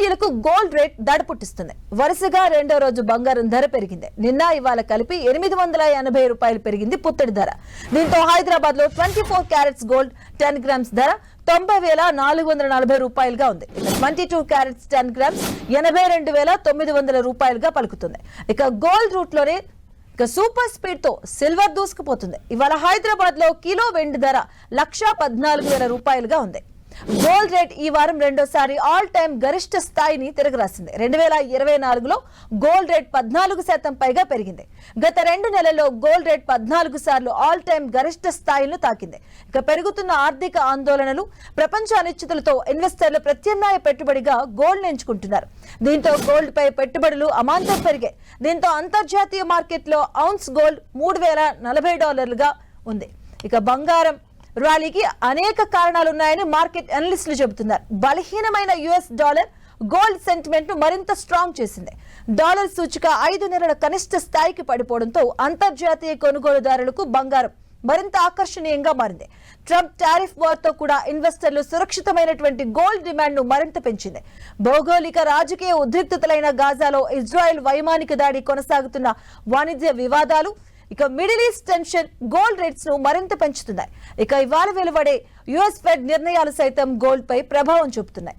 సామాన్యులకు gold rate దడపుట్టిస్తుంది. వరుసగా రెండో రోజు బంగారం ధర పెరిగింది. నిన్న ఇవాళ కలిపి 880 రూపాయలు పెరిగింది పుత్తడి ధర. దీంతో హైదరాబాద్ లో 24 క్యారెట్స్ గోల్డ్ 10 గ్రామ్స్ ధర 90,440 రూపాయలుగా ఉంది. ఇక 22 క్యారెట్స్ 10 గ్రామ్స్ 82,900 రూపాయలుగా పలుకుతుంది. ఇక గోల్డ్ రూట్ లోనే సూపర్ స్పీడ్ తో సిల్వర్ దూసుకుపోతుంది. ఇవాళ హైదరాబాద్ లో కిలో వెండి ధర 1,14,000 రూపాయలుగా ఉంది. గోల్డ్ రేట్ ఈ వారం రెండోసారి ఆల్ టైమ్ గరిష్ట స్థాయిని తిరగరాసింది. 2024లో గోల్డ్ రేట్ 14% పైగా పెరిగింది. గత 2 నెలల్లో గోల్డ్ రేట్ 14 సార్లు ఆల్ టైమ్ గరిష్ట స్థాయిలను తాకింది. ఇక పెరుగుతున్న ఆర్థిక ఆందోళనలు, ప్రపంచ అనిశ్చితులతో ఇన్వెస్టర్లు ప్రత్యామ్నాయ పెట్టుబడిగా గోల్డ్ ఎంచుకుంటున్నారు. దీంతో గోల్డ్ పై పెట్టుబడులు అమాంతం పెరిగాయి. దీంతో అంతర్జాతీయ మార్కెట్లో ఔన్స్ గోల్డ్ $3,040గా ఉంది. ఇక బంగారం ర్యాలీకి అనేక కారణాలున్నాయని మార్కెట్ అనలిస్టులు చెబుతున్నారు. బలహీనమైన యుఎస్ డాలర్ గోల్డ్ సెంటిమెంట్ ను మరింత స్ట్రాంగ్ చేసింది. డాలర్ సూచిక 5 నెలల కనిష్ట స్థాయికి పడిపోవడంతో అంతర్జాతీయ కొనుగోలుదారులకు బంగారం మరింత ఆకర్షణీయంగా మారింది. ట్రంప్ టారిఫ్ వార్ తో కూడా ఇన్వెస్టర్లు సురక్షితమైనటువంటి గోల్డ్ డిమాండ్ ను మరింత పెంచింది. భౌగోళిక రాజకీయ ఉద్రిక్తతలైన గాజాలో ఇజ్రాయెల్ వైమానిక దాడి, కొనసాగుతున్న వాణిజ్య వివాదాలు, ఇక middle east tension gold rates ను మరింత పెంచుతున్నాయి. ఇక ఇవాళ వెలువడే యుఎస్ ఫెడ్ నిర్ణయాలు సైతం గోల్డ్ పై ప్రభావం చూపుతున్నాయి.